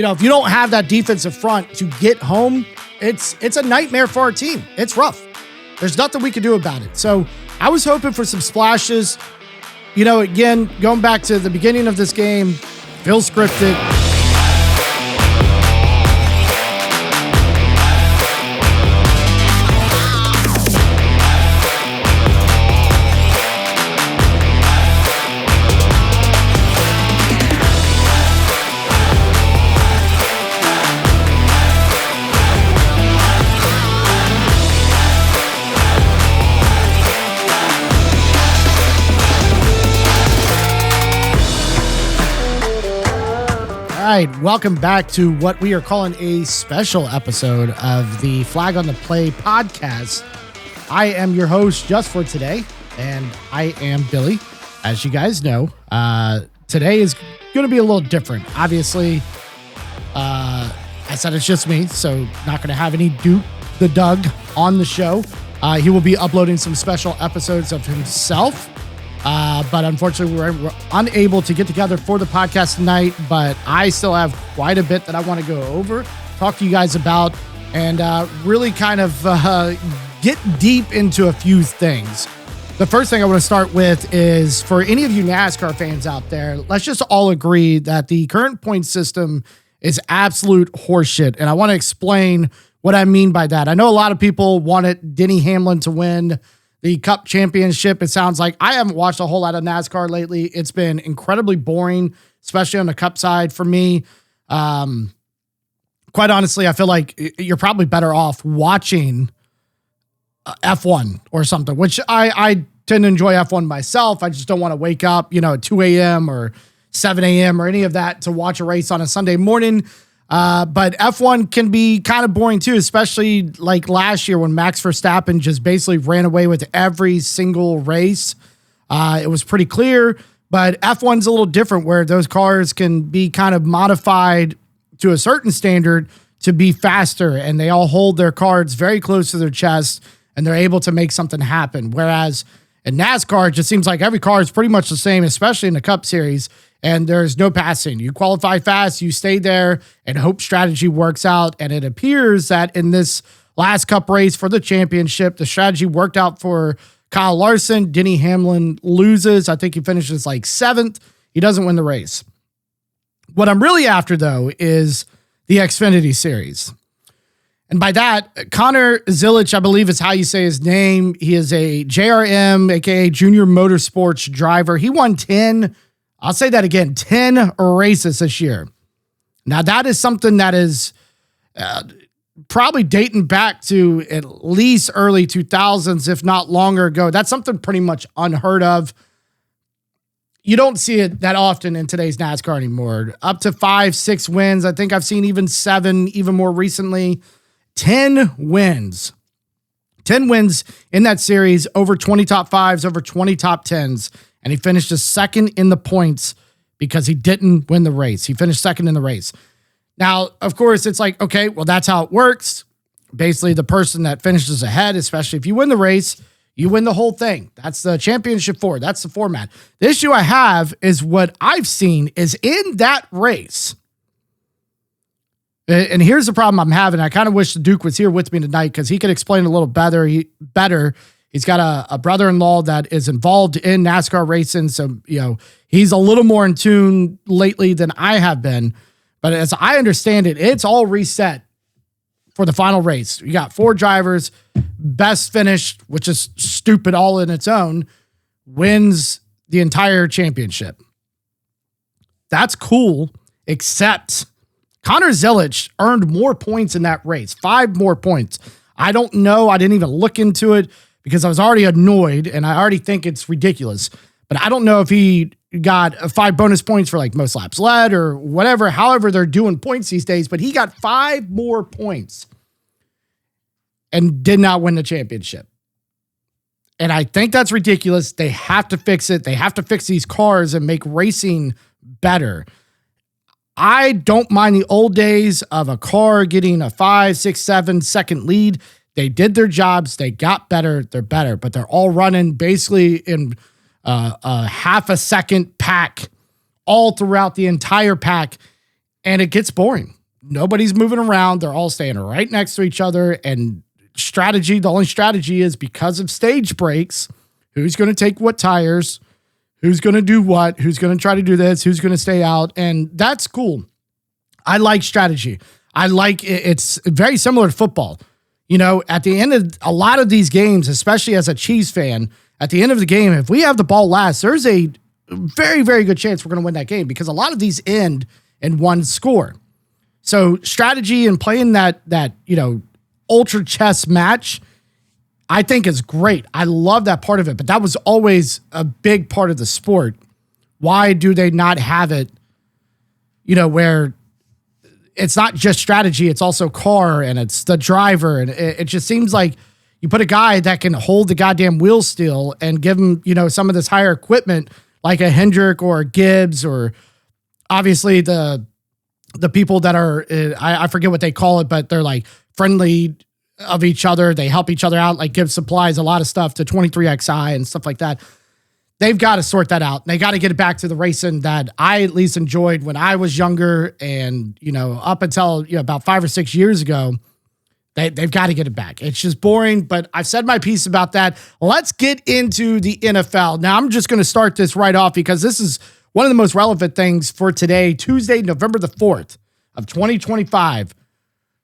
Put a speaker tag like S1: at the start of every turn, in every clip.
S1: if you don't have that defensive front to get home, it's a nightmare for our team. It's rough. There's nothing we can do about it. So I was hoping for some splashes. Again, going back to the beginning of this game, feel scripted. All right, welcome back to what we are calling a special episode of the Flag on the Play podcast. I am your host just for today, and I am Billy. As you guys know, today is going to be a little different. Obviously, I said it's just me, so not going to have any Duke the Doug on the show. He will be uploading some special episodes of himself. But unfortunately, we're unable to get together for the podcast tonight, but I still have quite a bit that I want to go over, talk to you guys about, and really kind of get deep into a few things. The first thing I want to start with is, for any of you NASCAR fans out there, let's just all agree that the current point system is absolute horseshit, and I want to explain what I mean by that. I know a lot of people wanted Denny Hamlin to win the Cup Championship. It sounds like I haven't watched a whole lot of NASCAR lately. It's been incredibly boring, especially on the Cup side for me. Quite honestly, I feel like you're probably better off watching F1 or something, which I tend to enjoy F1 myself. I just don't want to wake up, at 2 a.m. or 7 a.m. or any of that to watch a race on a Sunday morning. But F1 can be kind of boring too, especially like last year when Max Verstappen just basically ran away with every single race. It was pretty clear, but F1's a little different, where those cars can be kind of modified to a certain standard to be faster, and they all hold their cards very close to their chest, and they're able to make something happen. Whereas in NASCAR, it just seems like every car is pretty much the same, especially in the Cup Series. And there's no passing. You qualify fast, you stay there, and hope strategy works out. And it appears that in this last Cup race for the championship, the strategy worked out for Kyle Larson. Denny Hamlin loses. I think he finishes like 7th. He doesn't win the race. What I'm really after, though, is the Xfinity Series. And by that, Connor Zilisch, I believe is how you say his name. He is a JRM, aka Junior Motorsports driver. He won 10 races this year. Now, that is something that is probably dating back to at least early 2000s, if not longer ago. That's something pretty much unheard of. You don't see it that often in today's NASCAR anymore. Up to 5, 6 wins. I think I've seen even 7, even more recently. 10 wins. 10 wins in that series, over 20 top 5s, over 20 top 10s. And he finished second in the points because he didn't win the race. He finished second in the race. Now, of course, it's like, okay, well, that's how it works. Basically, the person that finishes ahead, especially if you win the race, you win the whole thing. That's the championship for. That's the format. The issue I have is what I've seen is in that race. And here's the problem I'm having. I kind of wish the Duke was here with me tonight because he could explain a little better. He's got a brother-in-law that is involved in NASCAR racing. So, he's a little more in tune lately than I have been. But as I understand it, it's all reset for the final race. You got 4 drivers, best finish, which is stupid all in its own, wins the entire championship. That's cool, except Connor Zilisch earned more points in that race, 5 more points. I don't know. I didn't even look into it because I was already annoyed and I already think it's ridiculous. But I don't know if he got 5 bonus points for like most laps led or whatever, however they're doing points these days. But he got 5 more points and did not win the championship. And I think that's ridiculous. They have to fix it. They have to fix these cars and make racing better. I don't mind the old days of a car getting a 5, 6, 7 second lead. They did their jobs. They got better. They're better, but they're all running basically in a half a second pack all throughout the entire pack. and it gets boring. Nobody's moving around. They're all staying right next to each other. And strategy, the only strategy is because of stage breaks, who's going to take what tires, who's going to do what, who's going to try to do this, who's going to stay out. And that's cool. I like strategy. I like it. It's very similar to football. You know, at the end of a lot of these games, especially as a Chiefs fan, at the end of the game, if we have the ball last, there's a very, very good chance we're going to win that game because a lot of these end in one score. So strategy and playing that ultra chess match, I think is great. I love that part of it, but that was always a big part of the sport. Why do they not have it, where it's not just strategy, it's also car and it's the driver. And it just seems like you put a guy that can hold the goddamn wheel still and give him, some of this higher equipment like a Hendrick or a Gibbs or obviously the people that are, I forget what they call it, but they're like friendly of each other. They help each other out, like give supplies, a lot of stuff to 23XI and stuff like that. They've got to sort that out. They got to get it back to the racing that I at least enjoyed when I was younger. And, up until about 5 or 6 years ago, they've got to get it back. It's just boring, but I've said my piece about that. Let's get into the NFL. Now, I'm just going to start this right off because this is one of the most relevant things for today, Tuesday, November the 4th of 2025.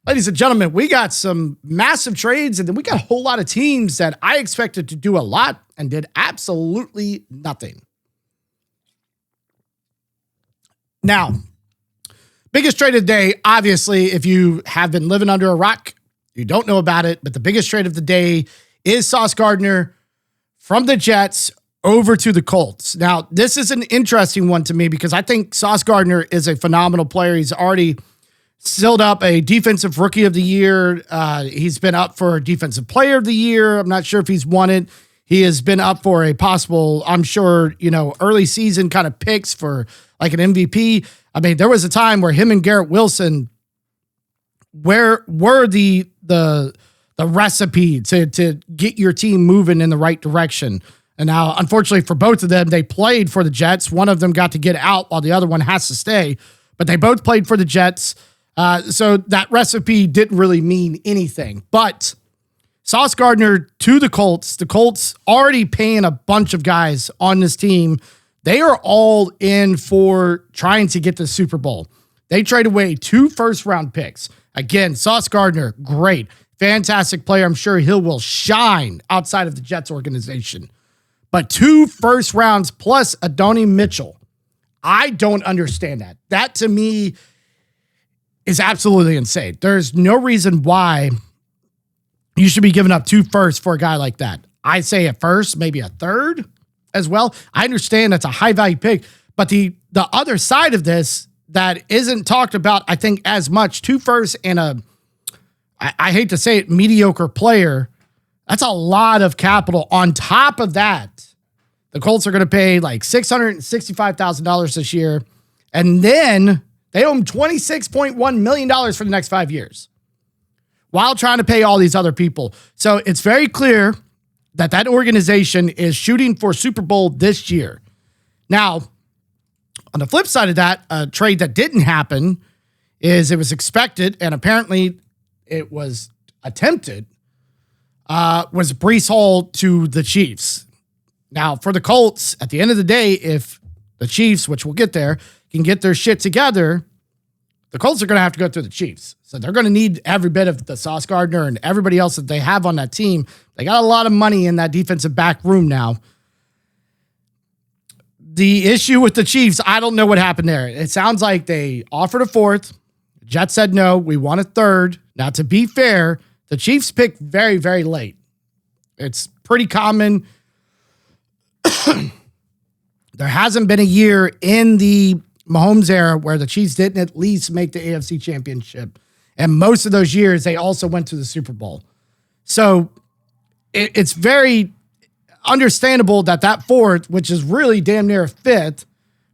S1: Ladies and gentlemen, we got some massive trades, and then we got a whole lot of teams that I expected to do a lot and did absolutely nothing. Now, biggest trade of the day, obviously, if you have been living under a rock, you don't know about it, but the biggest trade of the day is Sauce Gardner from the Jets over to the Colts. Now, this is an interesting one to me because I think Sauce Gardner is a phenomenal player. He's already sealed up a defensive rookie of the year. He's been up for defensive player of the year. I'm not sure if he's won it. He has been up for a possible, I'm sure, early season kind of picks for like an MVP. I mean, there was a time where him and Garrett Wilson were the recipe to get your team moving in the right direction. And now, unfortunately for both of them, they played for the Jets. One of them got to get out while the other one has to stay, but they both played for the Jets. So that recipe didn't really mean anything. But Sauce Gardner to the Colts already paying a bunch of guys on this team. They are all in for trying to get the Super Bowl. They trade away 2 first-round picks. Again, Sauce Gardner, great, fantastic player. I'm sure he will shine outside of the Jets organization. But 2 first rounds plus Adonai Mitchell. I don't understand that. That to me is absolutely insane. There's no reason why you should be giving up 2 firsts for a guy like that. I say a first, maybe a third as well. I understand that's a high value pick, but the other side of this that isn't talked about, I think, as much, 2 firsts and I hate to say it, mediocre player. That's a lot of capital. On top of that, the Colts are going to pay like $665,000 this year. And then they owe him $26.1 million for the next 5 years while trying to pay all these other people. So it's very clear that organization is shooting for Super Bowl this year. Now, on the flip side of that, a trade that didn't happen is it was expected, and apparently it was attempted, was Breece Hall to the Chiefs. Now, for the Colts, at the end of the day, if the Chiefs, which we'll get there, can get their shit together, the Colts are going to have to go through the Chiefs. So they're going to need every bit of the Sauce Gardner and everybody else that they have on that team. They got a lot of money in that defensive back room now. The issue with the Chiefs, I don't know what happened there. It sounds like they offered a 4th. Jets said no, we want a 3rd. Now, to be fair, the Chiefs picked very, very late. It's pretty common. There hasn't been a year in the Mahomes era where the Chiefs didn't at least make the AFC Championship. And most of those years, they also went to the Super Bowl. So it's very understandable that 4th, which is really damn near a 5th,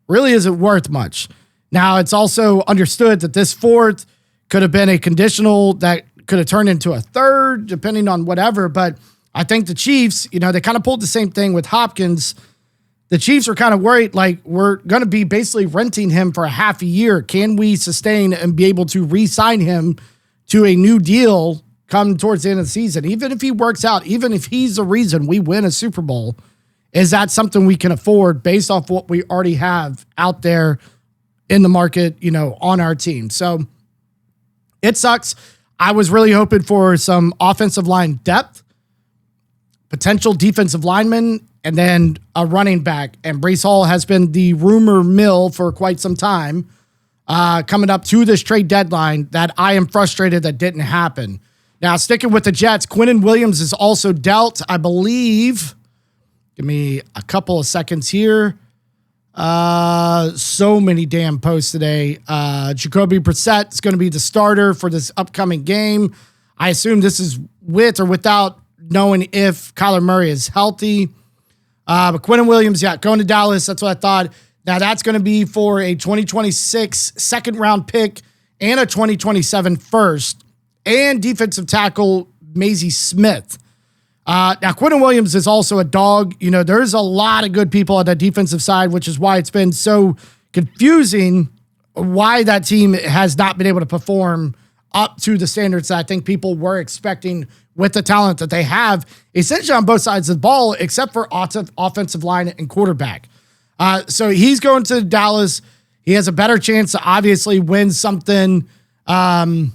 S1: really isn't worth much. Now, it's also understood that this 4th could have been a conditional that could have turned into a 3rd, depending on whatever. But I think the Chiefs, they kind of pulled the same thing with Hopkins the Chiefs are kind of worried, like, we're going to be basically renting him for a half a year. Can we sustain and be able to re-sign him to a new deal come towards the end of the season? Even if he works out, even if he's the reason we win a Super Bowl, is that something we can afford based off what we already have out there in the market, on our team? So it sucks. I was really hoping for some offensive line depth, potential defensive linemen, and then a running back. And Breece Hall has been the rumor mill for quite some time, coming up to this trade deadline, that I am frustrated that didn't happen. Now, sticking with the Jets, Quinnen Williams is also dealt, I believe. Give me a couple of seconds here. So many damn posts today. Jacoby Brissett is going to be the starter for this upcoming game. I assume this is with or without knowing if Kyler Murray is healthy. But Quinnen Williams, going to Dallas. That's what I thought. Now that's going to be for a 2026 second round pick and a 2027 first, and defensive tackle Maisie Smith. Now Quinnen Williams is also a dog. There's a lot of good people on the defensive side, which is why it's been so confusing why that team has not been able to perform up to the standards that I think people were expecting with the talent that they have, essentially on both sides of the ball, except for offensive line and quarterback. So he's going to Dallas. He has a better chance to obviously win something. So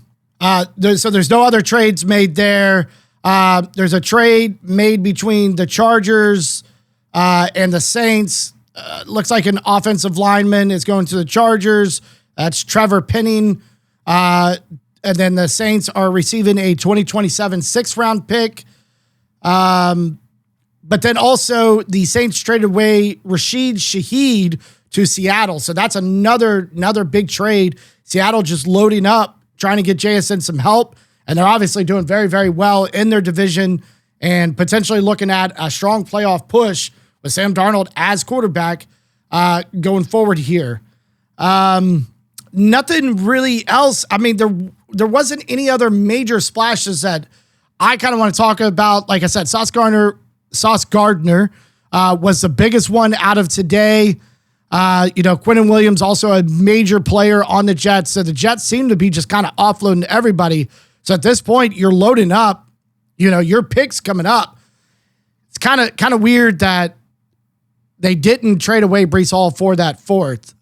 S1: there's no other trades made there. There's a trade made between the Chargers and the Saints. Looks like an offensive lineman is going to the Chargers. That's Trevor Penning. And then the Saints are receiving a 2027 sixth-round pick. But then also the Saints traded away Rashid Shaheed to Seattle. So that's another big trade. Seattle just loading up, trying to get JSN some help. And they're obviously doing very, very well in their division and potentially looking at a strong playoff push with Sam Darnold as quarterback going forward here. Nothing really else. I mean, there wasn't any other major splashes that I kind of want to talk about. Like I said, Sauce Gardner was the biggest one out of today. Quinnen Williams, also a major player on the Jets. So the Jets seem to be just kind of offloading everybody. So at this point, you're loading up, your picks coming up. It's kind of weird that they didn't trade away Breece Hall for that fourth.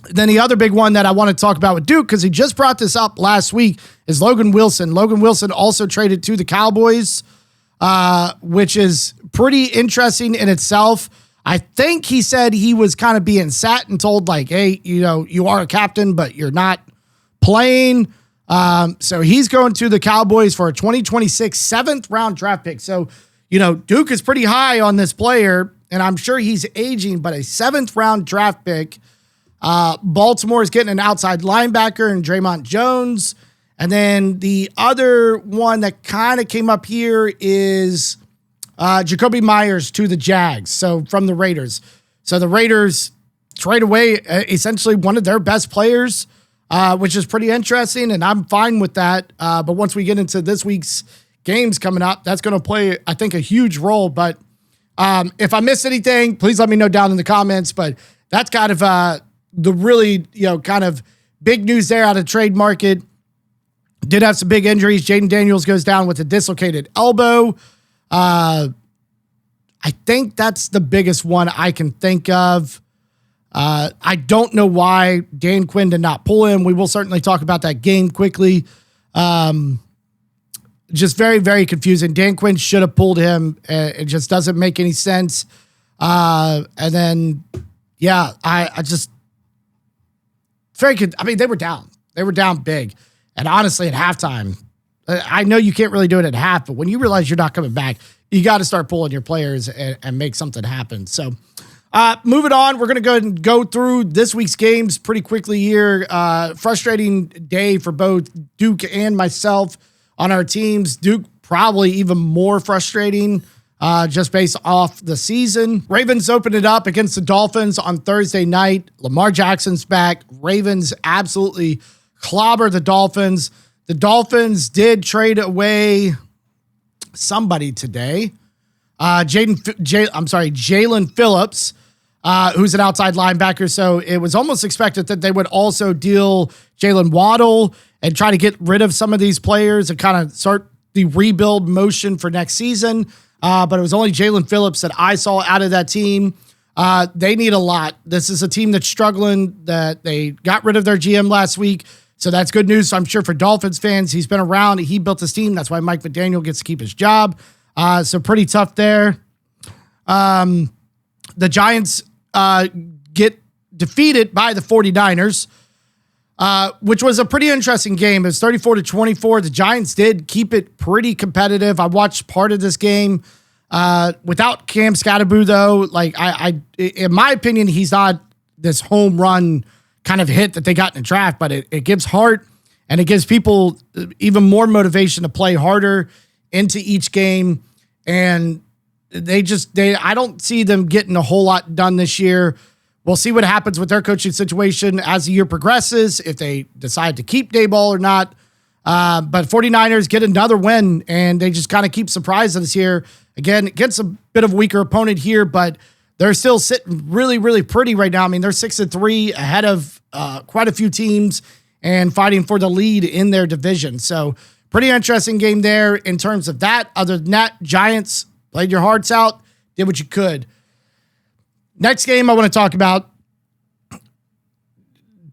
S1: Then the other big one that I want to talk about with Duke, because he just brought this up last week, is Logan Wilson. Logan Wilson also traded to the Cowboys, which is pretty interesting in itself. I think he said he was kind of being sat and told, like, hey, you are a captain, but you're not playing. So he's going to the Cowboys for a 2026 seventh round draft pick. So, Duke is pretty high on this player, and I'm sure he's aging, but a seventh round draft pick. Baltimore is getting an outside linebacker in Draymond Jones. And then the other one that kind of came up here is Jacoby Myers to the Jags. So from the Raiders. So the Raiders trade away essentially one of their best players, which is pretty interesting. And I'm fine with that. But once we get into this week's games coming up, that's going to play, I think, a huge role. But if I missed anything, please let me know down in the comments. But that's kind of the really, kind of big news there out of the trade market. Did have some big injuries. Jaden Daniels goes down with a dislocated elbow. I think that's the biggest one I can think of. I don't know why Dan Quinn did not pull him. We will certainly talk about that game quickly. Just very, very confusing. Dan Quinn should have pulled him. It just doesn't make any sense. And then, I just very good. I mean, they were down. They were down big. And honestly, at halftime, I know you can't really do it at half, but when you realize you're not coming back, you got to start pulling your players and make something happen. So moving on, we're going to go ahead and go through this week's games pretty quickly here. Frustrating day for both Duke and myself on our teams. Duke probably even more frustrating just based off the season. Ravens opened it up against the Dolphins on Thursday night. Lamar Jackson's back. Ravens absolutely clobber the Dolphins. The Dolphins did trade away somebody today. Jalen Phillips, who's an outside linebacker. So it was almost expected that they would also deal Jalen Waddle and try to get rid of some of these players and kind of start the rebuild motion for next season. But it was only Jalen Phillips that I saw out of that team. They need a lot. This is a team that's struggling, that they got rid of their GM last week. So that's good news. So I'm sure for Dolphins fans, he's been around. He built this team. That's why Mike McDaniel gets to keep his job. So pretty tough there. The Giants get defeated by the 49ers, which was a pretty interesting game. It was 34-24. The Giants did keep it pretty competitive. I watched part of this game without Cam Scatterboo, though. Like in my opinion, he's not this home run kind of hit that they got in the draft, but it gives heart and it gives people even more motivation to play harder into each game. And I don't see them getting a whole lot done this year. We'll see what happens with their coaching situation as the year progresses, if they decide to keep Daboll or not. But 49ers get another win, and they just kind of keep surprising us here. Again, against a bit of a weaker opponent here, but they're still sitting really, really pretty right now. I mean, they're 6-3 ahead of quite a few teams and fighting for the lead in their division. So pretty interesting game there in terms of that. Other than that, Giants played your hearts out, did what you could. Next game I want to talk about,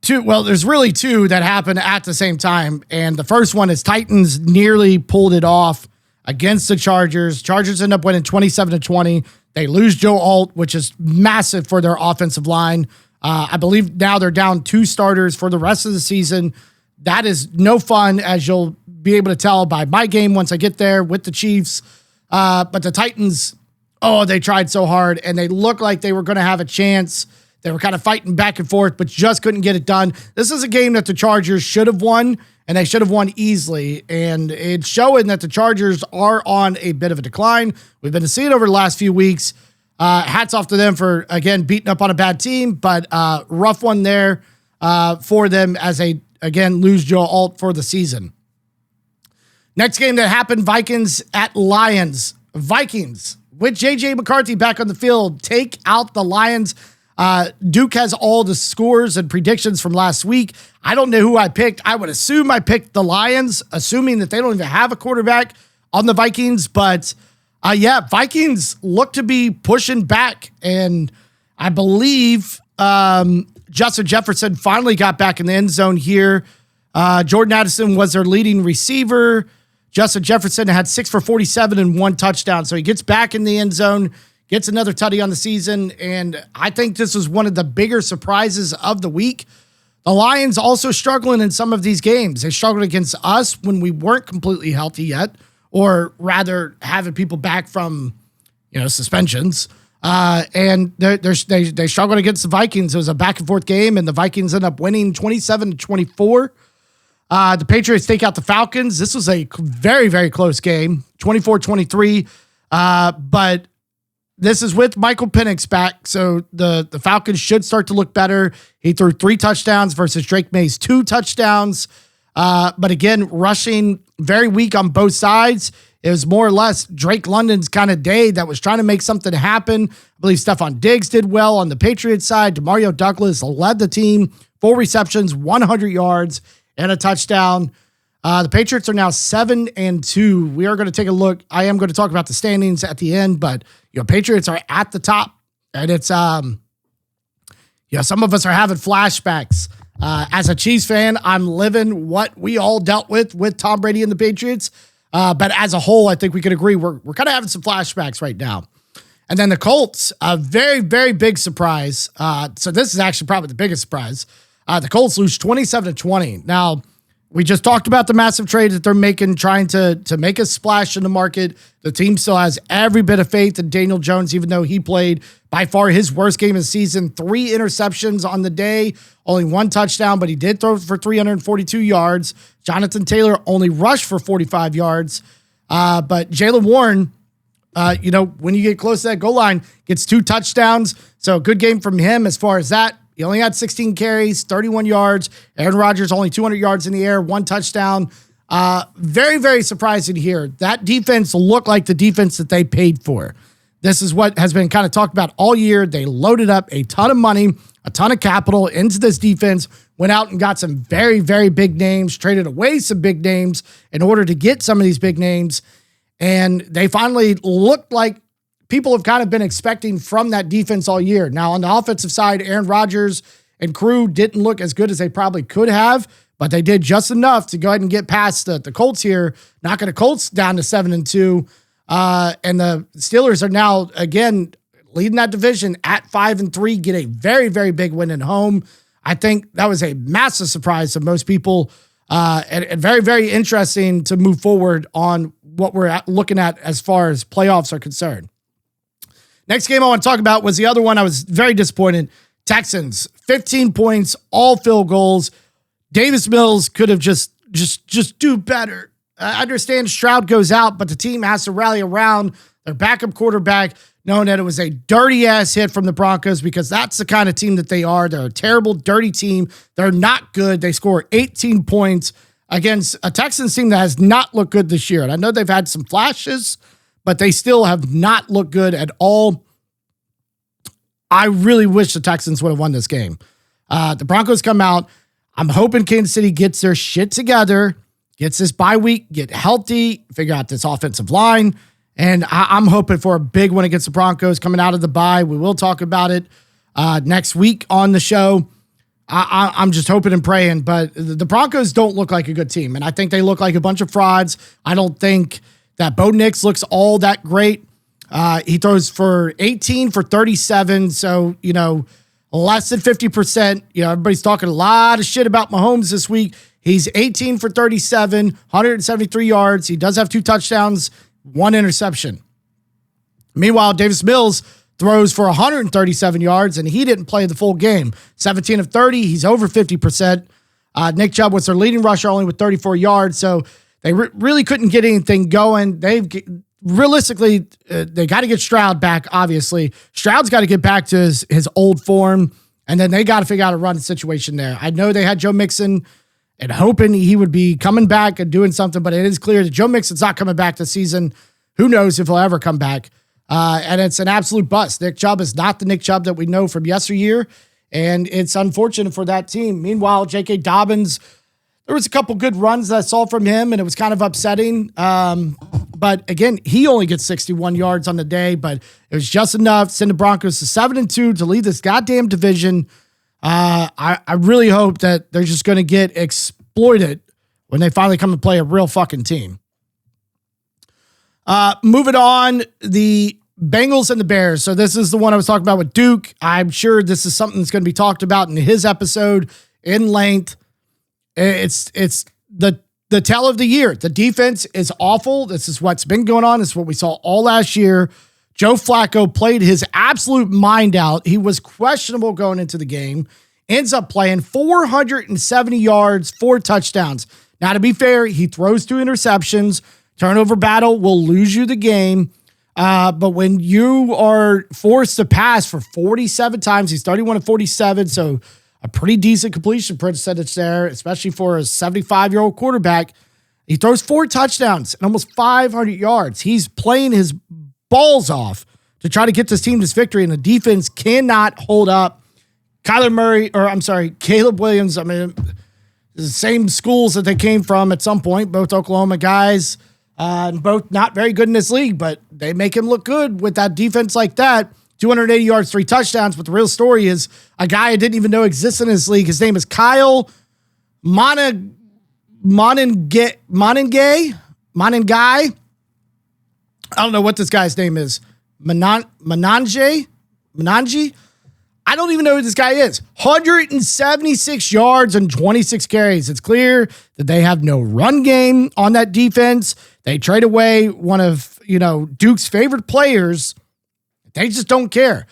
S1: there's really two that happened at the same time. And the first one is Titans nearly pulled it off against the Chargers. Chargers end up winning 27-20. They lose Joe Alt, which is massive for their offensive line. I believe now they're down 2 starters for the rest of the season. That is no fun, as you'll be able to tell by my game once I get there with the Chiefs. But the Titans, they tried so hard, and they looked like they were going to have a chance. They were kind of fighting back and forth, but just couldn't get it done. This is a game that the Chargers should have won, and they should have won easily. And it's showing that the Chargers are on a bit of a decline. We've been seeing it over the last few weeks. Hats off to them for, again, beating up on a bad team, but rough one there for them as they, again, lose Joe Alt for the season. Next game that happened, Vikings at Lions. Vikings, with J.J. McCarthy back on the field, take out the Lions. Duke has all the scores and predictions from last week. I don't know who I picked. I would assume I picked the Lions, assuming that they don't even have a quarterback on the Vikings. But Vikings look to be pushing back. And I believe Justin Jefferson finally got back in the end zone here. Jordan Addison was their leading receiver. Justin Jefferson had 6 for 47 and 1 touchdown. So he gets back in the end zone, gets another tutty on the season, and I think this was one of the bigger surprises of the week. The Lions also struggling in some of these games. They struggled against us when we weren't completely healthy yet, or rather having people back from, suspensions. And they struggled against the Vikings. It was a back and forth game, and the Vikings ended up winning 27-24. The Patriots take out the Falcons. This was a very, very close game, 24-23. But this is with Michael Penix back, so the Falcons should start to look better. He threw 3 touchdowns versus Drake May's 2 touchdowns. But again, rushing very weak on both sides. It was more or less Drake London's kind of day that was trying to make something happen. I believe Stephon Diggs did well on the Patriots side. Demario Douglas led the team, 4 receptions, 100 yards, and a touchdown. The Patriots are now 7-2. We are going to take a look. I am going to talk about the standings at the end, but Patriots are at the top, and it's some of us are having flashbacks. As a Chiefs fan, I'm living what we all dealt with Tom Brady and the Patriots. But as a whole, I think we could agree we're kind of having some flashbacks right now. And then the Colts, a very, very big surprise. So this is actually probably the biggest surprise. The Colts lose 27-20. Now, we just talked about the massive trade that they're making, trying to make a splash in the market. The team still has every bit of faith in Daniel Jones, even though he played by far his worst game of the season. 3 interceptions on the day, only 1 touchdown, but he did throw for 342 yards. Jonathan Taylor only rushed for 45 yards. But Jaylen Warren, when you get close to that goal line, gets 2 touchdowns. So good game from him as far as that. He only had 16 carries, 31 yards. Aaron Rodgers only 200 yards in the air, 1 touchdown. Very, very surprising here. That defense looked like the defense that they paid for. This is what has been kind of talked about all year. They loaded up a ton of money, a ton of capital into this defense, went out and got some very, very big names, traded away some big names in order to get some of these big names. And they finally looked like people have kind of been expecting from that defense all year. Now, on the offensive side, Aaron Rodgers and crew didn't look as good as they probably could have, but they did just enough to go ahead and get past the Colts here, knocking the Colts down to 7-2. And the Steelers are now, again, leading that division at 5-3, get a very, very big win at home. I think that was a massive surprise to most people, and very, very interesting to move forward on what we're looking at as far as playoffs are concerned. Next game I want to talk about was the other one I was very disappointed. Texans, 15 points, all field goals. Davis Mills could have just do better. I understand Stroud goes out, but the team has to rally around their backup quarterback, knowing that it was a dirty-ass hit from the Broncos, because that's the kind of team that they are. They're a terrible, dirty team. They're not good. They score 18 points against a Texans team that has not looked good this year. And I know they've had some flashes, but they still have not looked good at all. I really wish the Texans would have won this game. The Broncos come out. I'm hoping Kansas City gets their shit together, gets this bye week, get healthy, figure out this offensive line. And I'm hoping for a big one against the Broncos coming out of the bye. We will talk about it next week on the show. I'm just hoping and praying, but the Broncos don't look like a good team, and I think they look like a bunch of frauds. I don't think that Bo Nix looks all that great. He throws for 18 for 37, so, less than 50%. Everybody's talking a lot of shit about Mahomes this week. He's 18 for 37, 173 yards. He does have 2 touchdowns, 1 interception. Meanwhile, Davis Mills throws for 137 yards, and he didn't play the full game. 17 of 30, he's over 50%. Nick Chubb was their leading rusher, only with 34 yards, so they really couldn't get anything going. Realistically, they got to get Stroud back, obviously. Stroud's got to get back to his old form, and then they got to figure out a run situation there. I know they had Joe Mixon and hoping he would be coming back and doing something, but it is clear that Joe Mixon's not coming back this season. Who knows if he'll ever come back? And it's an absolute bust. Nick Chubb is not the Nick Chubb that we know from yesteryear, and it's unfortunate for that team. Meanwhile, J.K. Dobbins, there was a couple good runs that I saw from him, and it was kind of upsetting. But again, he only gets 61 yards on the day, but it was just enough to send the Broncos to 7-2 to lead this goddamn division. I really hope that they're just going to get exploited when they finally come and play a real fucking team. Moving on, the Bengals and the Bears. So this is the one I was talking about with Duke. I'm sure this is something that's going to be talked about in his episode in length. It's the tale of the year. The defense is awful. This is what's been going on. This is what we saw all last year. Joe Flacco played his absolute mind out. He was questionable going into the game. Ends up playing 470 yards, 4 touchdowns. Now, to be fair, he throws 2 interceptions. Turnover battle will lose you the game. But when you are forced to pass for 47 times, he's 31 of 47, so a pretty decent completion percentage there, especially for a 75-year-old quarterback. He throws 4 touchdowns and almost 500 yards. He's playing his balls off to try to get this team this victory, and the defense cannot hold up. Caleb Williams, the same schools that they came from at some point, both Oklahoma guys, and both not very good in this league, but they make him look good with that defense like that. 280 yards, 3 touchdowns. But the real story is a guy I didn't even know existed in this league. His name is Kyle Monangai. I don't know what this guy's name is. Mananji? I don't even know who this guy is. 176 yards and 26 carries. It's clear that they have no run game on that defense. They trade away one of, Duke's favorite players. They just don't care.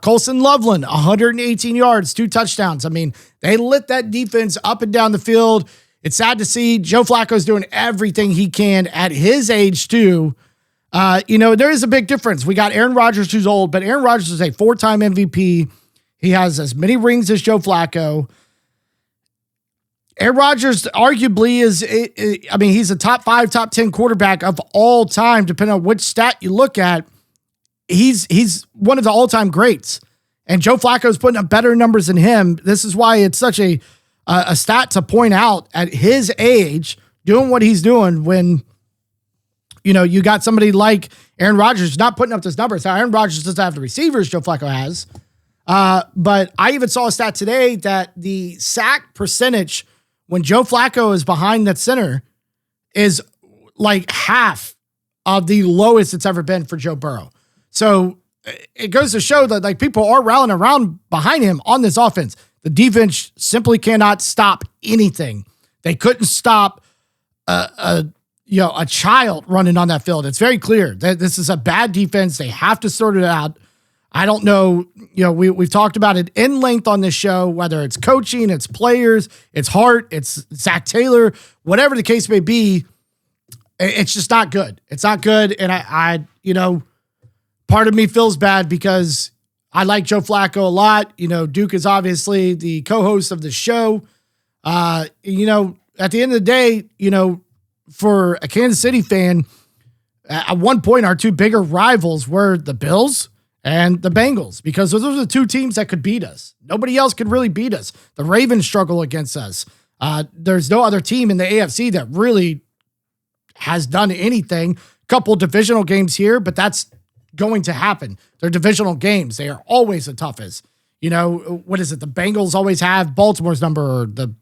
S1: Colson Loveland, 118 yards, 2 touchdowns. They lit that defense up and down the field. It's sad to see Joe Flacco's doing everything he can at his age too. There is a big difference. We got Aaron Rodgers, who's old, but Aaron Rodgers is a 4-time MVP. He has as many rings as Joe Flacco. Aaron Rodgers arguably he's a top 5, top 10 quarterback of all time, depending on which stat you look at. he's one of the all-time greats. And Joe Flacco's putting up better numbers than him. This is why it's such a stat to point out at his age, doing what he's doing when, you got somebody like Aaron Rodgers not putting up those numbers. Now, Aaron Rodgers doesn't have the receivers Joe Flacco has. But I even saw a stat today that the sack percentage when Joe Flacco is behind that center is like half of the lowest it's ever been for Joe Burrow. So it goes to show that like people are rallying around behind him on this offense. The defense simply cannot stop anything. They couldn't stop a child running on that field. It's very clear that this is a bad defense. They have to sort it out. I don't know. We've talked about it in length on this show, whether it's coaching, it's players, it's Hart, it's Zach Taylor, whatever the case may be. It's just not good. It's not good. And I part of me feels bad because I like Joe Flacco a lot. Duke is obviously the co-host of the show. At the end of the day, for a Kansas City fan, at one point, our two bigger rivals were the Bills and the Bengals, because those are the two teams that could beat us. Nobody else could really beat us. The Ravens struggle against us. There's no other team in the AFC that really has done anything. Couple divisional games here, but that's going to happen. They're divisional games. They are always the toughest. What is it? The Bengals always have Baltimore's number, or the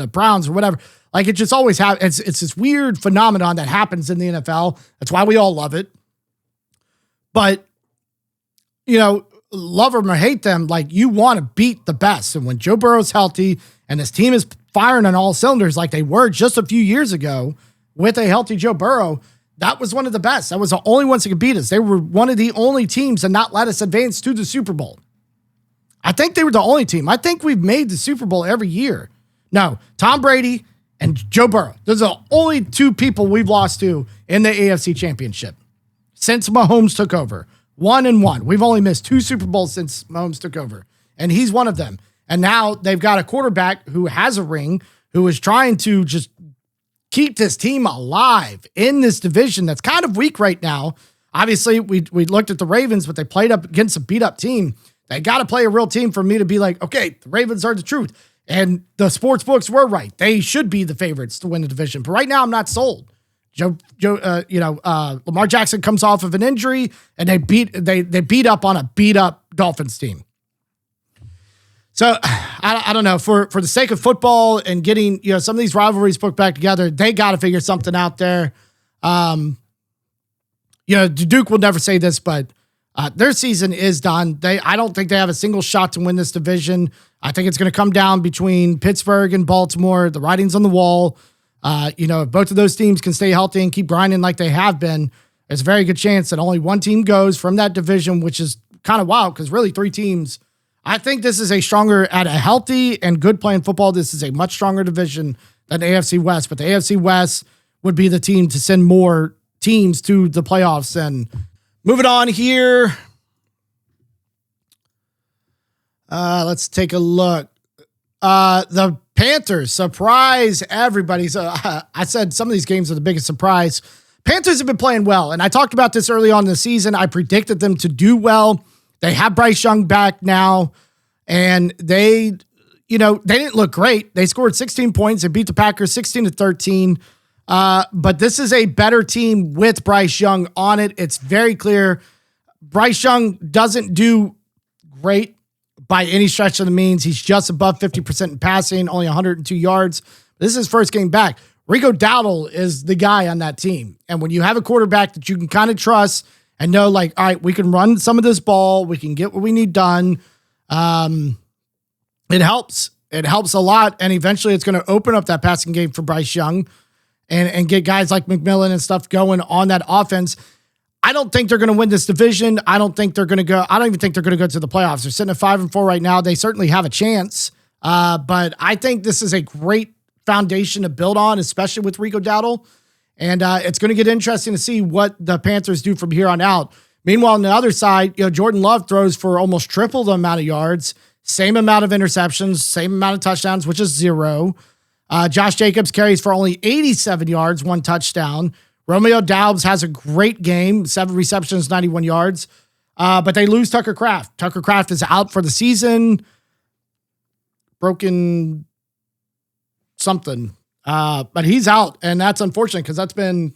S1: Browns, or whatever. Like, it just always it's this weird phenomenon that happens in the NFL. That's why we all love it. But, love them or hate them, like, you want to beat the best. And when Joe Burrow's healthy and this team is firing on all cylinders like they were just a few years ago with a healthy Joe Burrow, that was one of the best. That was the only ones that could beat us. They were one of the only teams to not let us advance to the Super Bowl. I think they were the only team. I think we've made the Super Bowl every year. No, Tom Brady and Joe Burrow. Those are the only two people we've lost to in the AFC Championship since Mahomes took over. 1-1. We've only missed 2 Super Bowls since Mahomes took over, and he's one of them. And now they've got a quarterback who has a ring, who is trying to just keep this team alive in this division that's kind of weak right now. Obviously, we looked at the Ravens, but they played up against a beat-up team. They got to play a real team for me to be like, okay, the Ravens are the truth. And the sports books were right. They should be the favorites to win the division. But right now, I'm not sold. Lamar Jackson comes off of an injury, and they beat up on a beat-up Dolphins team. So I don't know. For the sake of football and getting some of these rivalries put back together, they got to figure something out there. Duke will never say this, but their season is done. I don't think they have a single shot to win this division. I think it's going to come down between Pittsburgh and Baltimore. The writing's on the wall. If both of those teams can stay healthy and keep grinding like they have been, there's a very good chance that only one team goes from that division, which is kind of wild because really 3 teams. I think this is at a healthy and good playing football, this is a much stronger division than the AFC West. But the AFC West would be the team to send more teams to the playoffs. And moving on here. Let's take a look. The Panthers surprise everybody. So I said some of these games are the biggest surprise. Panthers have been playing well, and I talked about this early on in the season. I predicted them to do well. They have Bryce Young back now, and they didn't look great. They scored 16 points. They beat the Packers 16-13. But this is a better team with Bryce Young on it. It's very clear. Bryce Young doesn't do great by any stretch of the means. He's just above 50% in passing, only 102 yards. This is his first game back. Rico Dowdle is the guy on that team. And when you have a quarterback that you can kind of trust and know, like, all right, we can run some of this ball, we can get what we need done, it helps. It helps a lot. And eventually it's going to open up that passing game for Bryce Young and get guys like McMillan and stuff going on that offense. I don't think they're going to win this division. I don't even think they're going to go to the playoffs. They're sitting at 5-4 right now. They certainly have a chance. But I think this is a great foundation to build on, especially with Rico Dowdle. And it's going to get interesting to see what the Panthers do from here on out. Meanwhile, on the other side, Jordan Love throws for almost triple the amount of yards, same amount of interceptions, same amount of touchdowns, which is 0. Josh Jacobs carries for only 87 yards, 1 touchdown. Romeo Doubs has a great game, 7 receptions, 91 yards. But they lose Tucker Kraft. Tucker Kraft is out for the season. Broken something. But he's out, and that's unfortunate because that's been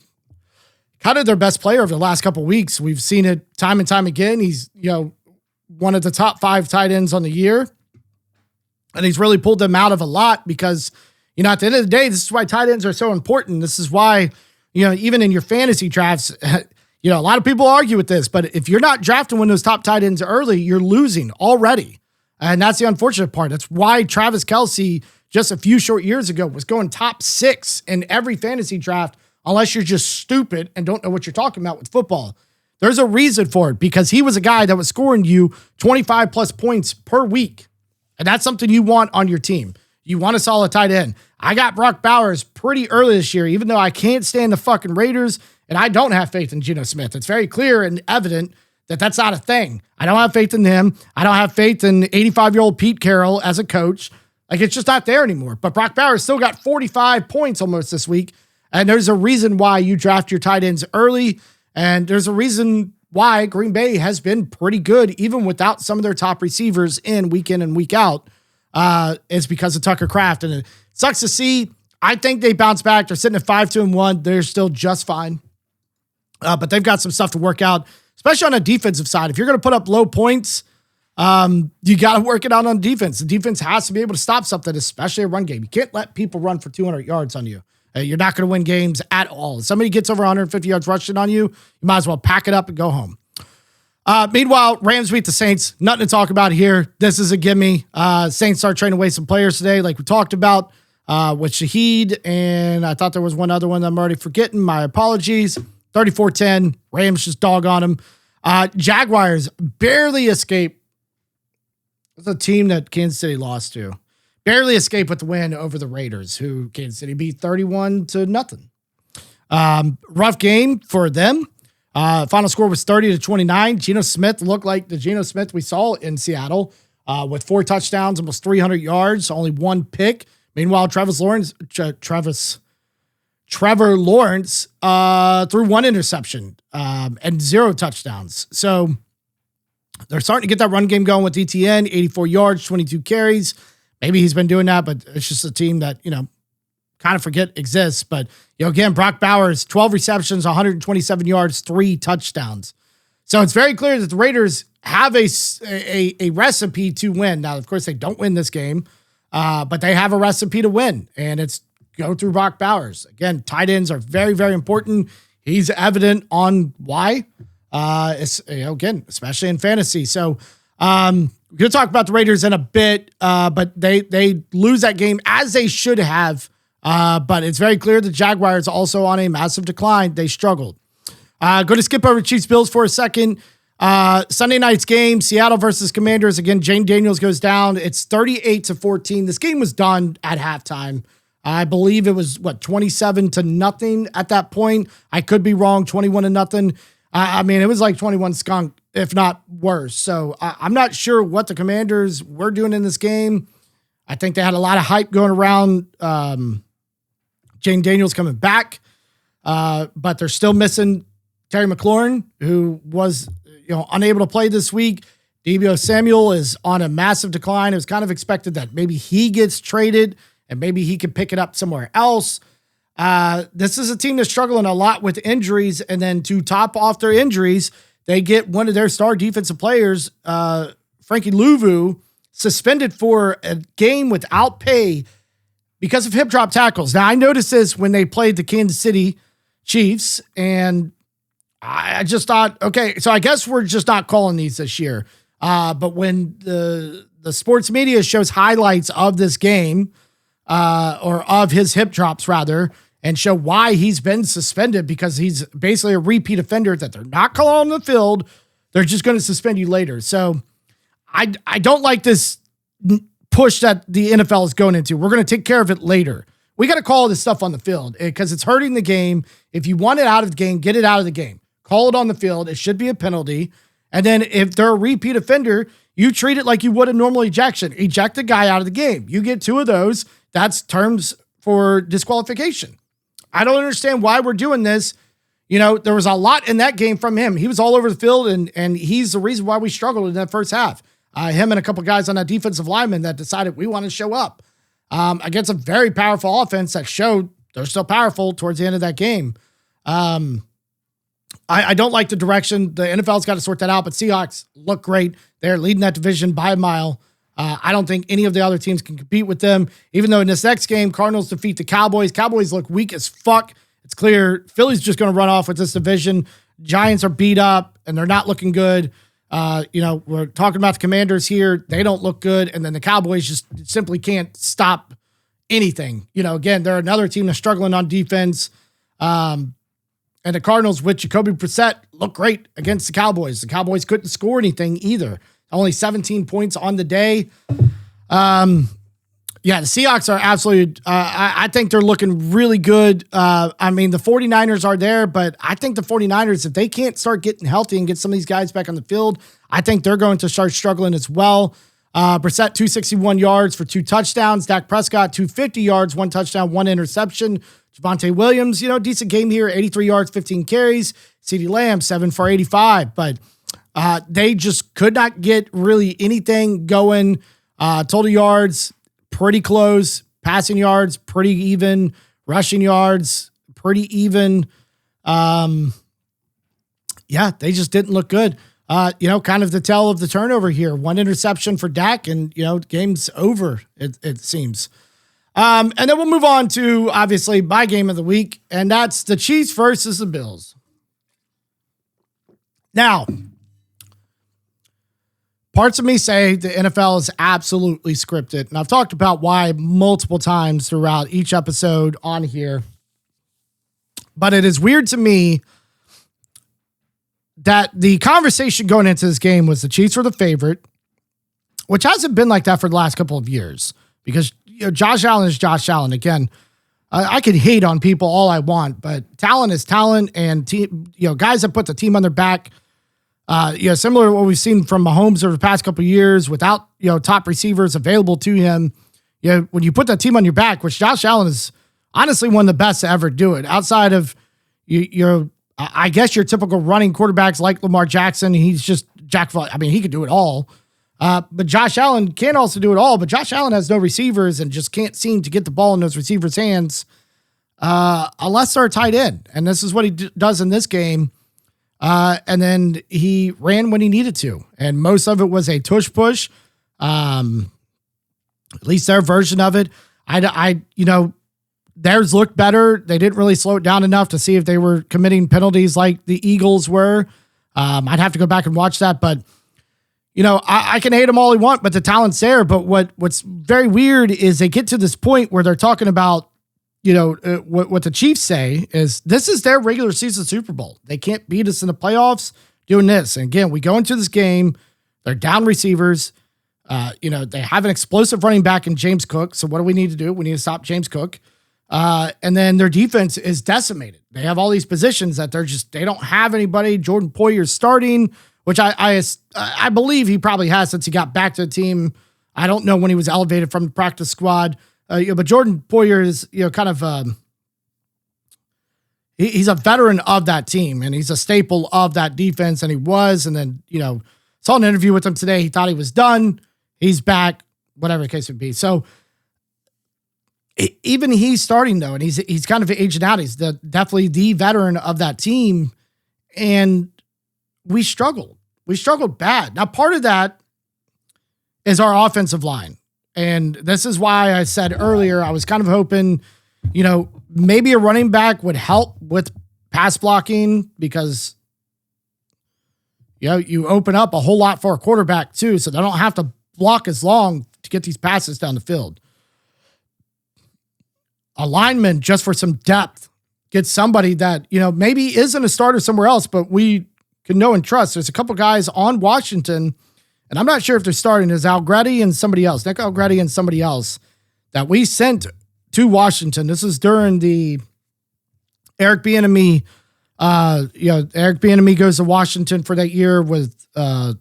S1: kind of their best player over the last couple of weeks. We've seen it time and time again. He's, one of the top 5 tight ends on the year. And he's really pulled them out of a lot because, at the end of the day, this is why tight ends are so important. This is why, even in your fantasy drafts, a lot of people argue with this, but if you're not drafting one of those top tight ends early, you're losing already. And that's the unfortunate part. That's why Travis Kelce just a few short years ago was going top 6 in every fantasy draft, unless you're just stupid and don't know what you're talking about with football. There's a reason for it, because he was a guy that was scoring you 25 plus points per week. And that's something you want on your team. You want a solid tight end. I got Brock Bowers pretty early this year, even though I can't stand the fucking Raiders and I don't have faith in Geno Smith. It's very clear and evident that that's not a thing. I don't have faith in him. I don't have faith in 85-year-old Pete Carroll as a coach. Like, it's just not there anymore. But Brock Bowers still got 45 points almost this week. And there's a reason why you draft your tight ends early. And there's a reason why Green Bay has been pretty good, even without some of their top receivers in and week out. It's because of Tucker Kraft. And it sucks to see. I think they bounce back. They're sitting at 5-1. They're still just fine. But they've got some stuff to work out, especially on a defensive side. If you're going to put up low points, you got to work it out on defense. The defense has to be able to stop something, especially a run game. You can't let people run for 200 yards on you. You're not going to win games at all. If somebody gets over 150 yards rushing on you, you might as well pack it up and go home. Meanwhile, Rams beat the Saints. Nothing to talk about here. This is a gimme. Saints start trading away some players today, like we talked about with Shaheed, and I thought there was one other one that I'm already forgetting. My apologies. 34-10. Rams just dog on them. Jaguars barely escape. It's a team that Kansas City lost to. Barely escaped with the win over the Raiders, who Kansas City beat 31-0. Rough game for them. Final score was 30-29. Geno Smith looked like the Geno Smith we saw in Seattle with 4 touchdowns, almost 300 yards, only 1 pick. Meanwhile, Trevor Lawrence threw 1 interception and 0 touchdowns. So they're starting to get that run game going with ETN, 84 yards, 22 carries. Maybe he's been doing that, but it's just a team that, kind of forget exists. But, again, Brock Bowers, 12 receptions, 127 yards, 3 touchdowns. So it's very clear that the Raiders have a recipe to win. Now, of course, they don't win this game, but they have a recipe to win, and it's go through Brock Bowers. Again, tight ends are very, very important. He's evident on why, again, especially in fantasy. So, we're going to talk about the Raiders in a bit, but they lose that game as they should have. But it's very clear the Jaguars also on a massive decline. They struggled. Going to skip over Chiefs Bills for a second. Sunday night's game, Seattle versus Commanders. Again, Jane Daniels goes down. It's 38-14. This game was done at halftime. I believe it was 27-0 at that point. I could be wrong. 21-0. It was like 21 skunk, if not worse. So I'm not sure what the Commanders were doing in this game. I think they had a lot of hype going around. Jane Daniels coming back, but they're still missing Terry McLaurin, who was unable to play this week. Deebo Samuel is on a massive decline. It was kind of expected that maybe he gets traded and maybe he could pick it up somewhere else. This is a team that's struggling a lot with injuries, and then to top off their injuries, they get one of their star defensive players, Frankie Louvu, suspended for a game without pay because of hip drop tackles. Now, I noticed this when they played the Kansas City Chiefs, and I just thought, okay, so I guess we're just not calling these this year. But when the sports media shows highlights of this game, or of his hip drops rather, and show why he's been suspended, because he's basically a repeat offender that they're not calling on the field. They're just going to suspend you later. So I don't like this push that the NFL is going into. We're going to take care of it later. We got to call this stuff on the field because it's hurting the game. If you want it out of the game, get it out of the game. Call it on the field. It should be a penalty. And then if they're a repeat offender, you treat it like you would a normal ejection. Eject the guy out of the game. You get 2 of those. That's terms for disqualification. I don't understand why we're doing this. there was a lot in that game from him. He was all over the field, and he's the reason why we struggled in that first half. Him and a couple guys on that defensive lineman that decided we want to show up against a very powerful offense that showed they're still powerful towards the end of that game. I don't like the direction. The NFL's got to sort that out, but Seahawks look great. They're leading that division by a mile. I don't think any of the other teams can compete with them, even though in this next game, Cardinals defeat the Cowboys. Cowboys look weak as fuck. It's clear Philly's just going to run off with this division. Giants are beat up, and they're not looking good. We're talking about the Commanders here. They don't look good, and then the Cowboys just simply can't stop anything. Again, they're another team that's struggling on defense. And the Cardinals with Jacoby Brissett look great against the Cowboys. The Cowboys couldn't score anything either. Only 17 points on the day. The Seahawks are absolutely, I think they're looking really good. The 49ers are there, but I think the 49ers, if they can't start getting healthy and get some of these guys back on the field, I think they're going to start struggling as well. Brissett, 261 yards for 2 touchdowns. Dak Prescott, 250 yards, 1 touchdown, 1 interception. Javonte Williams, decent game here, 83 yards, 15 carries. CeeDee Lamb, 7 for 85. But they just could not get really anything going. Total yards, pretty close. Passing yards, pretty even. Rushing yards, pretty even. They just didn't look good. Kind of the tell of the turnover here. 1 interception for Dak, and, game's over, it seems. And then we'll move on to, obviously, my game of the week, and that's the Chiefs versus the Bills. Now, parts of me say the NFL is absolutely scripted, and I've talked about why multiple times throughout each episode on here. But it is weird to me that the conversation going into this game was the Chiefs were the favorite, which hasn't been like that for the last couple of years, because Josh Allen is Josh Allen. Again, I could hate on people all I want, but talent is talent, and guys that put the team on their back. Similar to what we've seen from Mahomes over the past couple of years, without top receivers available to him. When you put that team on your back, which Josh Allen is honestly one of the best to ever do it, outside of I guess your typical running quarterbacks like Lamar Jackson. He's just he could do it all. But Josh Allen can also do it all, but Josh Allen has no receivers and just can't seem to get the ball in those receivers' hands unless they're tight end. And this is what he does in this game. And then he ran when he needed to. And most of it was a tush push. At least their version of it. Theirs looked better. They didn't really slow it down enough to see if they were committing penalties like the Eagles were. I'd have to go back and watch that, but I can hate them all I want, but the talent's there. But what's very weird is they get to this point where they're talking about, what the Chiefs say is this is their regular season Super Bowl. They can't beat us in the playoffs doing this. And again, we go into this game, they're down receivers. They have an explosive running back in James Cook. So what do we need to do? We need to stop James Cook. And then their defense is decimated. They have all these positions that they don't have anybody. Jordan Poyer's starting, which I believe he probably has since he got back to the team. I don't know when he was elevated from the practice squad. But Jordan Poyer is, he's a veteran of that team, and he's a staple of that defense, and he was. And then, saw an interview with him today. He thought he was done. He's back, whatever the case would be. So even he's starting, though, and he's kind of aging out. He's definitely the veteran of that team, and we struggled. We struggled bad. Now, part of that is our offensive line. And this is why I said earlier, I was kind of hoping, maybe a running back would help with pass blocking, because, you open up a whole lot for a quarterback too, so they don't have to block as long to get these passes down the field. A lineman, just for some depth, get somebody that, maybe isn't a starter somewhere else, but we can know and trust. There's a couple guys on Washington, and I'm not sure if they're starting, as Algretti and somebody else, Nick Algretti and somebody else, that we sent to Washington. This is during the Eric Bieniemy. Eric Bieniemy goes to Washington for that year with Ron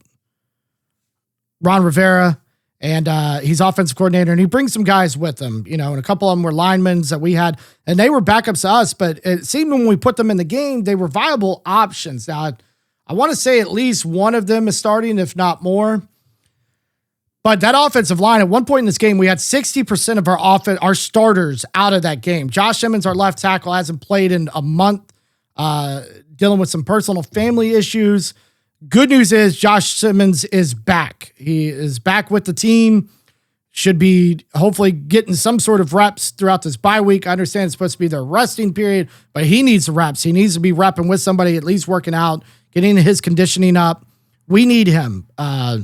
S1: Rivera, And he's offensive coordinator, and he brings some guys with him, and a couple of them were linemen that we had, and they were backups to us, but it seemed when we put them in the game, they were viable options. Now, I want to say at least one of them is starting, if not more. But that offensive line, at one point in this game, we had 60% of our starters out of that game. Josh Simmons, our left tackle, hasn't played in a month, dealing with some personal family issues. Good news is Josh Simmons is back. He is back with the team. Should be hopefully getting some sort of reps throughout this bye week. I understand it's supposed to be their resting period, but he needs the reps. He needs to be repping with somebody, at least working out, getting his conditioning up. We need him. I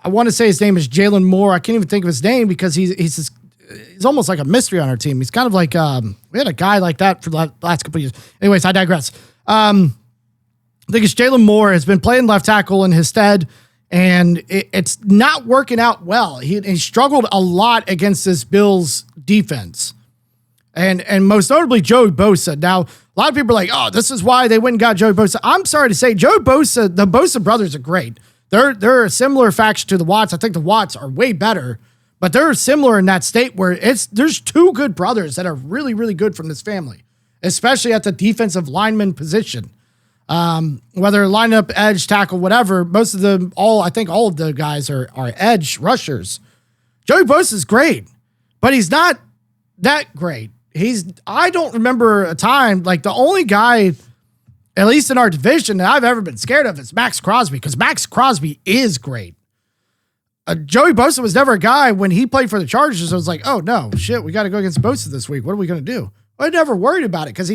S1: want to say his name is Jalen Moore. I can't even think of his name because he's almost like a mystery on our team. He's kind of like we had a guy like that for the last couple of years. Anyways, I digress. I think it's Jalen Moore has been playing left tackle in his stead, and it's not working out well. He struggled a lot against this Bills defense, and most notably Joey Bosa. Now, a lot of people are like, "Oh, this is why they went and got Joey Bosa." I'm sorry to say, Joey Bosa, the Bosa brothers are great. They're a similar faction to the Watts. I think the Watts are way better, but they're similar in that state where there's two good brothers that are really, really good from this family, especially at the defensive lineman position. Whether line up, edge, tackle, whatever, most of them, I think all of the guys are edge rushers. Joey Bosa is great, but he's not that great. I don't remember a time, like the only guy, at least in our division, that I've ever been scared of is Max Crosby, because Max Crosby is great. Joey Bosa was never a guy when he played for the Chargers. I was like, oh no, shit, we got to go against Bosa this week. What are we going to do? I never worried about it because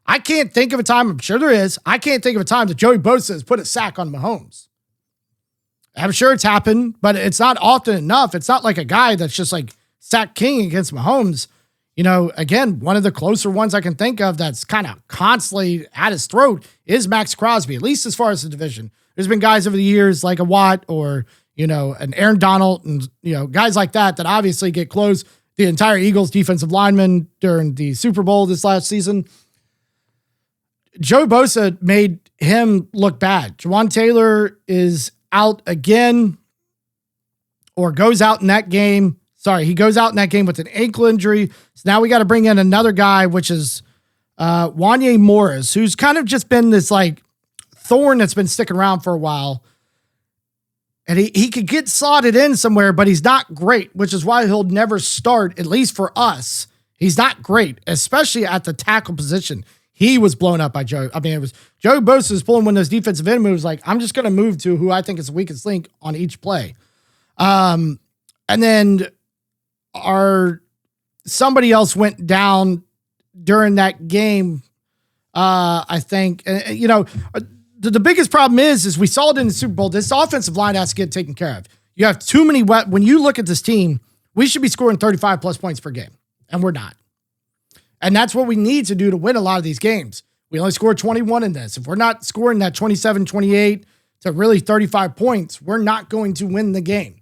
S1: I can't think of a time, I'm sure there is, I can't think of a time that Joey Bosa has put a sack on Mahomes. I'm sure it's happened, but it's not often enough. It's not like a guy that's just like sack king against Mahomes. Again, one of the closer ones I can think of that's kind of constantly at his throat is Max Crosby, at least as far as the division. There's been guys over the years like a Watt or, an Aaron Donald and, guys like that obviously get close. The entire Eagles defensive lineman during the Super Bowl this last season. Joey Bosa made him look bad. Jawan Taylor is out again, or goes out in that game. Sorry, he goes out in that game with an ankle injury. So now we got to bring in another guy, which is Wanye Morris, who's kind of just been this like thorn that's been sticking around for a while. And he could get slotted in somewhere, but he's not great, which is why he'll never start, at least for us. He's not great, especially at the tackle position. He was blown up by Joe. I mean, it was Joey Bosa was pulling one of those defensive end moves. Like, I'm just going to move to who I think is the weakest link on each play. And then somebody else went down during that game. I think, the biggest problem is we saw it in the Super Bowl. This offensive line has to get taken care of. You have too many when you look at this team, we should be scoring 35 plus points per game, and we're not. And that's what we need to do to win a lot of these games. We only scored 21 in this. If we're not scoring that 27, 28 to really 35 points, we're not going to win the game.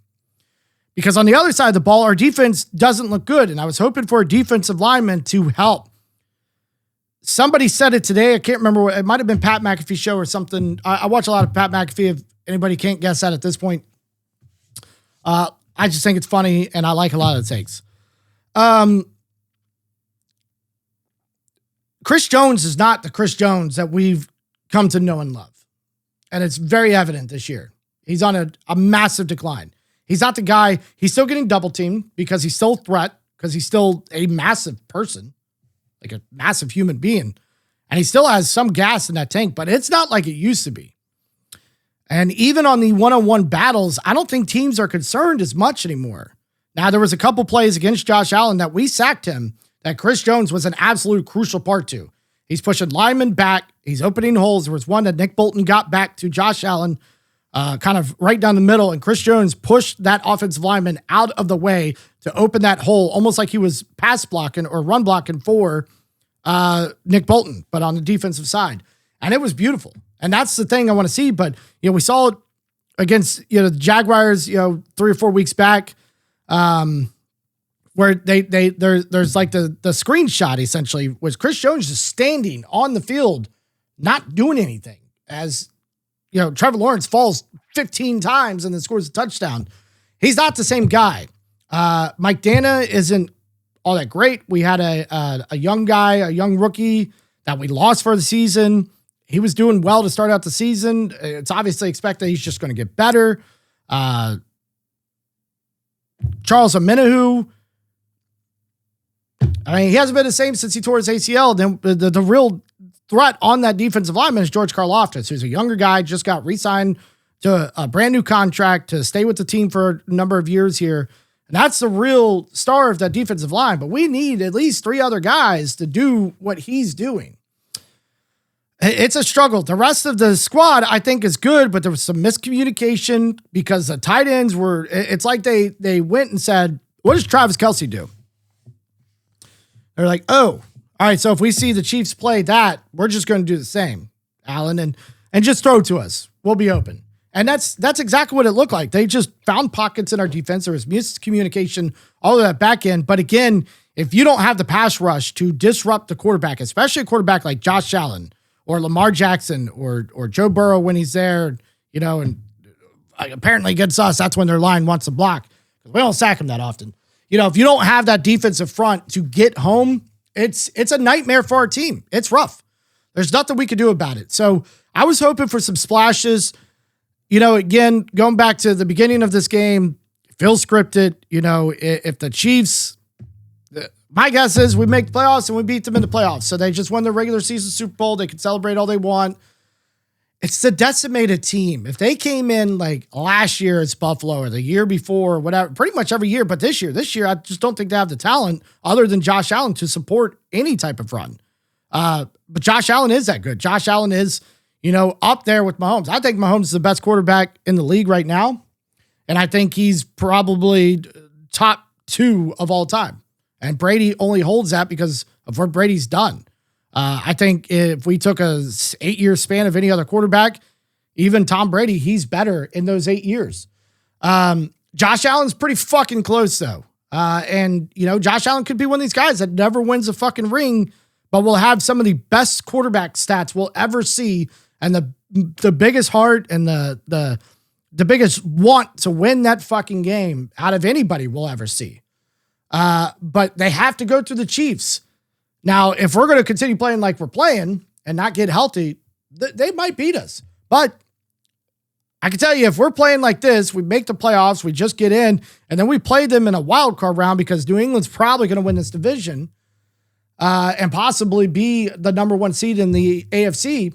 S1: Because on the other side of the ball, our defense doesn't look good. And I was hoping for a defensive lineman to help. Somebody said it today. I can't remember. It might have been Pat McAfee show or something. I watch a lot of Pat McAfee. If anybody can't guess that at this point, I just think it's funny. And I like a lot of the takes. Chris Jones is not the Chris Jones that we've come to know and love. And it's very evident this year. He's on a massive decline. He's not the guy. He's still getting double teamed because he's still a threat, because he's still a massive person, like a massive human being. And he still has some gas in that tank, but it's not like it used to be. And even on the one-on-one battles, I don't think teams are concerned as much anymore. Now, there was a couple plays against Josh Allen that we sacked him that Chris Jones was an absolute crucial part to. He's pushing linemen back. He's opening holes. There was one that Nick Bolton got back to Josh Allen, kind of right down the middle, and Chris Jones pushed that offensive lineman out of the way to open that hole, almost like he was pass blocking or run blocking for Nick Bolton, but on the defensive side. And it was beautiful. And that's the thing I want to see. But, we saw it against, the Jaguars, 3 or 4 weeks back, where there's like the screenshot essentially was Chris Jones just standing on the field, not doing anything as, Trevor Lawrence falls 15 times and then scores a touchdown. He's not the same guy. Mike Dana isn't all that great. We had a young guy, a young rookie that we lost for the season. He was doing well to start out the season. It's obviously expected he's just going to get better. Charles Omenihu, I mean, he hasn't been the same since he tore his ACL. Then the real threat on that defensive lineman is George Karlaftis, who's a younger guy, just got re-signed to a brand new contract to stay with the team for a number of years here. And that's the real star of that defensive line. But we need at least 3 other guys to do what he's doing. It's a struggle. The rest of the squad, I think, is good, but there was some miscommunication because the tight ends were, it's like they went and said, what does Travis Kelce do? They're like, oh, all right, so if we see the Chiefs play that, we're just going to do the same, Allen, and just throw it to us. We'll be open. And that's exactly what it looked like. They just found pockets in our defense. There was miscommunication, all of that back end. But again, if you don't have the pass rush to disrupt the quarterback, especially a quarterback like Josh Allen or Lamar Jackson or Joe Burrow when he's there, you know, and apparently against us, that's when their line wants to block. We don't sack him that often. You know, if you don't have that defensive front to get home, it's a nightmare for our team. It's rough. There's nothing we can do about it. So I was hoping for some splashes. You know, again, going back to the beginning of this game, feels scripted. You know, if the Chiefs, my guess is we make the playoffs and we beat them in the playoffs. So they just won the regular season Super Bowl. They can celebrate all they want. It's the decimated team. If they came in like last year it's Buffalo or the year before or whatever, pretty much every year, but this year, I just don't think they have the talent other than Josh Allen to support any type of run. But Josh Allen is that good. Josh Allen is, you know, up there with Mahomes. I think Mahomes is the best quarterback in the league right now. And I think he's probably top 2 of all time. And Brady only holds that because of what Brady's done. I think if we took a 8-year span of any other quarterback, even Tom Brady, he's better in those 8 years. Josh Allen's pretty fucking close though. And you know, Josh Allen could be one of these guys that never wins a fucking ring, but will have some of the best quarterback stats we'll ever see. And the biggest heart and the biggest want to win that fucking game out of anybody we'll ever see. But they have to go through the Chiefs. Now, if we're going to continue playing like we're playing and not get healthy, they might beat us. But I can tell you, if we're playing like this, we make the playoffs, we just get in, and then we play them in a wild card round because New England's probably going to win this division and possibly be the number 1 seed in the AFC,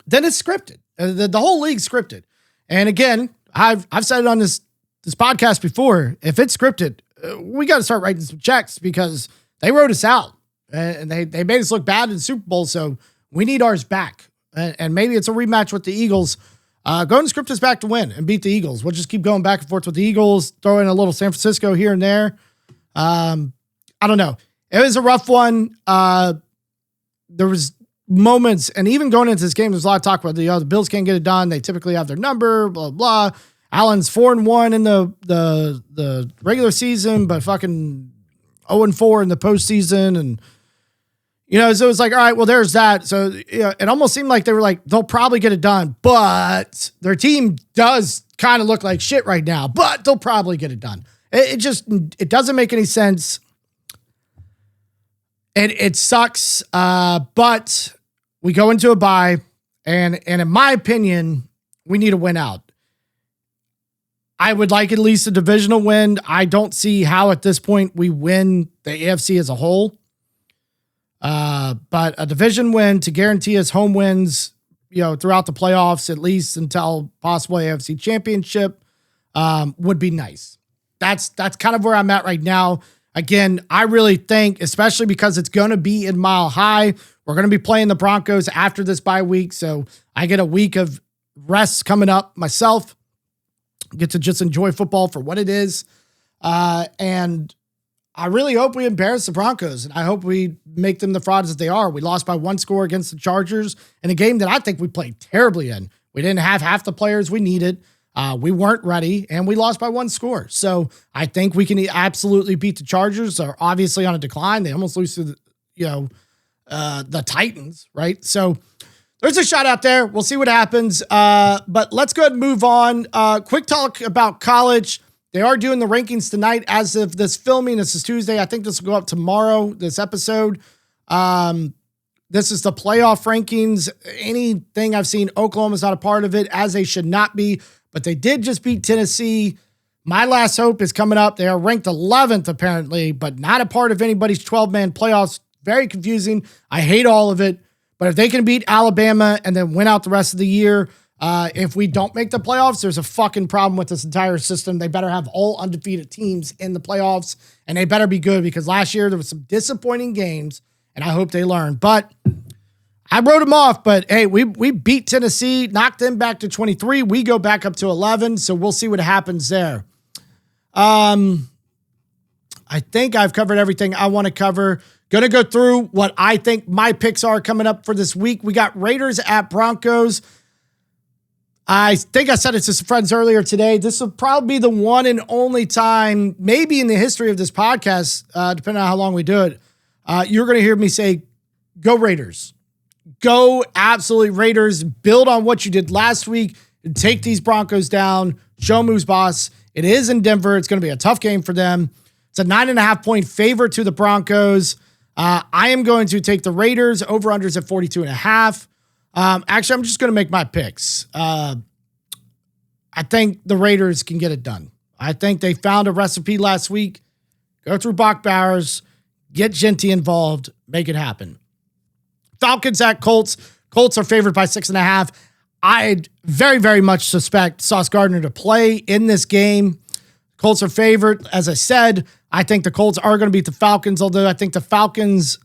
S1: then it's scripted. The whole league's scripted. And again, I've said it on this podcast before, if it's scripted, we got to start writing some checks because they wrote us out. And they made us look bad in the Super Bowl, so we need ours back. And maybe it's a rematch with the Eagles. Go and script us back to win and beat the Eagles. We'll just keep going back and forth with the Eagles, throw in a little San Francisco here and there. I don't know. It was a rough one. There was moments, and even going into this game, there's a lot of talk about the Bills can't get it done. They typically have their number, blah, blah. Allen's 4-1 in the regular season, but fucking 0-4 in the postseason. And, you know, so it was like, all right, well, there's that. So, you know, it almost seemed like they were like, they'll probably get it done, but their team does kind of look like shit right now, but they'll probably get it done. It doesn't make any sense. It sucks. But we go into a bye and in my opinion, we need a win out. I would like at least a divisional win. I don't see how at this point we win the AFC as a whole. But a division win to guarantee us home wins, you know, throughout the playoffs, at least until possible AFC championship, would be nice. That's kind of where I'm at right now. Again, I really think, especially because it's going to be in Mile High, we're going to be playing the Broncos after this bye week. So I get a week of rest coming up myself, get to just enjoy football for what it is. And I really hope we embarrass the Broncos, and I hope we make them the frauds that they are. We lost by 1 score against the Chargers in a game that I think we played terribly in. We didn't have half the players we needed. We weren't ready, and we lost by 1 score. So I think we can absolutely beat the Chargers. They're obviously on a decline. They almost lose to the Titans, right? So there's a shot out there. We'll see what happens. But let's go ahead and move on. Quick talk about college. They are doing the rankings tonight as of this filming. This is Tuesday. I think this will go up tomorrow, this episode. This is the playoff rankings. Anything I've seen, Oklahoma's not a part of it, as they should not be. But they did just beat Tennessee. My last hope is coming up. They are ranked 11th, apparently, but not a part of anybody's 12-man playoffs. Very confusing. I hate all of it. But if they can beat Alabama and then win out the rest of the year, if we don't make the playoffs, there's a fucking problem with this entire system. They better have all undefeated teams in the playoffs, and they better be good, because last year there was some disappointing games, and I hope they learn. But I wrote them off, but hey, we beat Tennessee, knocked them back to 23. We go back up to 11, so we'll see what happens there. I think I've covered everything I want to cover. Going to go through what I think my picks are coming up for this week. We got Raiders at Broncos. I think I said it to some friends earlier today. This will probably be the one and only time, maybe in the history of this podcast, depending on how long we do it, you're going to hear me say, go Raiders. Go absolutely Raiders. Build on what you did last week and take these Broncos down. Show them who's boss. It is in Denver. It's going to be a tough game for them. It's a 9.5-point favorite to the Broncos. I am going to take the Raiders. Over-unders at 42.5. Actually, I'm just going to make my picks. I think the Raiders can get it done. I think they found a recipe last week. Go through Bach Bowers, get Genty involved, make it happen. Falcons at Colts. Colts are favored by 6.5. I'd very, very much suspect Sauce Gardner to play in this game. Colts are favored. As I said, I think the Colts are going to beat the Falcons, although I think the Falcons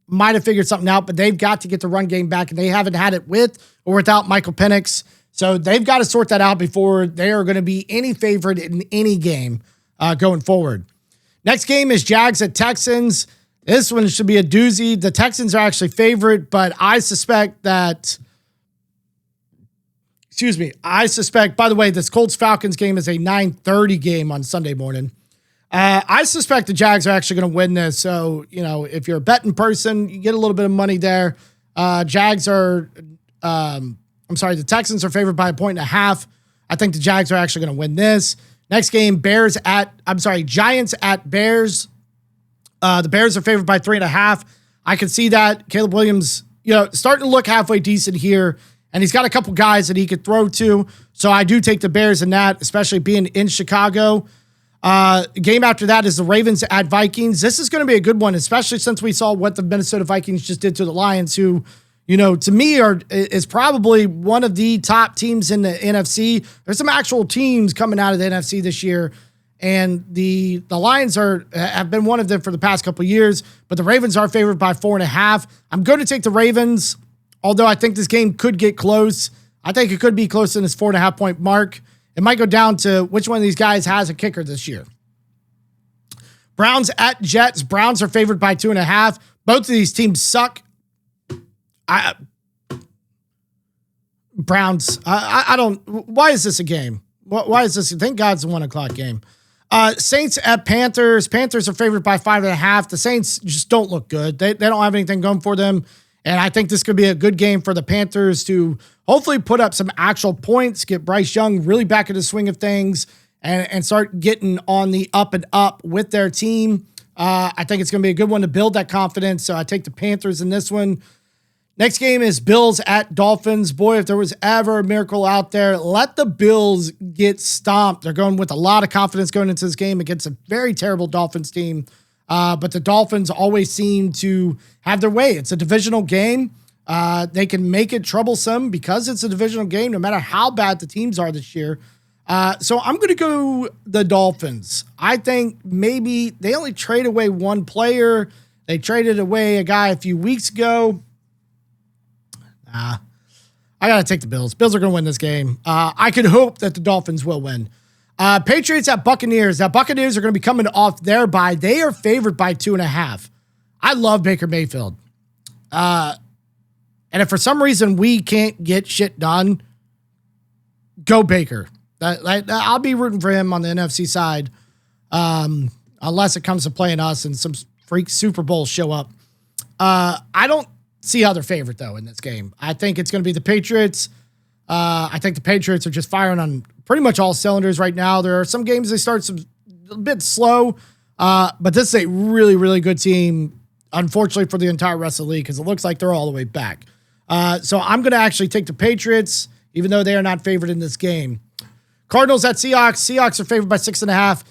S1: might have figured something out, but they've got to get the run game back, and they haven't had it with or without Michael Penix. So they've got to sort that out before they are going to be any favorite in any game going forward. Next game is Jags at Texans. This one should be a doozy. The Texans are actually favorite, but I suspect, by the way, this Colts-Falcons game is a 9:30 game on Sunday morning. I suspect the Jags are actually going to win this. So, if you're a betting person, you get a little bit of money there. The Texans are favored by 1.5. I think the Jags are actually going to win this. Next game, Giants at Bears. The Bears are favored by 3.5. I can see that. Caleb Williams, starting to look halfway decent here, and he's got a couple guys that he could throw to. So I do take the Bears in that, especially being in Chicago. Game after that is the Ravens at Vikings. This is going to be a good one, especially since we saw what the Minnesota Vikings just did to the Lions, who, to me is probably one of the top teams in the NFC. There's some actual teams coming out of the NFC this year, and the Lions have been one of them for the past couple of years, but the Ravens are favored by 4.5. I'm going to take the Ravens, although I think this game could get close. I think it could be close to this 4.5-point mark. It might go down to which one of these guys has a kicker this year. Browns at Jets. Browns are favored by 2.5. Both of these teams suck. Browns. I don't. Why is this a game? Why is this? Thank God it's a 1:00 game. Saints at Panthers. Panthers are favored by 5.5. The Saints just don't look good. They don't have anything going for them. And I think this could be a good game for the Panthers to hopefully put up some actual points, get Bryce Young really back in the swing of things, and start getting on the up and up with their team. I think it's going to be a good one to build that confidence. So I take the Panthers in this one. Next game is Bills at Dolphins. Boy, if there was ever a miracle out there, let the Bills get stomped. They're going with a lot of confidence going into this game against a very terrible Dolphins team. But the Dolphins always seem to have their way. It's a divisional game. They can make it troublesome because it's a divisional game, no matter how bad the teams are this year. So I'm going to go the Dolphins. I think maybe they only trade away one player. They traded away a guy a few weeks ago. I got to take the Bills. Bills are going to win this game. I could hope that the Dolphins will win. Patriots at Buccaneers. Now, Buccaneers are going to be coming off their bye. They are favored by 2.5. I love Baker Mayfield. And if for some reason we can't get shit done, go Baker. I'll be rooting for him on the NFC side, unless it comes to playing us and some freak Super Bowl show up. I don't see how they're favored, though, in this game. I think it's going to be the Patriots. I think the Patriots are just firing on pretty much all cylinders right now. There are some games they start a bit slow, but this is a really, really good team, unfortunately, for the entire rest of the league, because it looks like they're all the way back. So I'm going to actually take the Patriots, even though they are not favored in this game. Cardinals at Seahawks. Seahawks are favored by 6.5.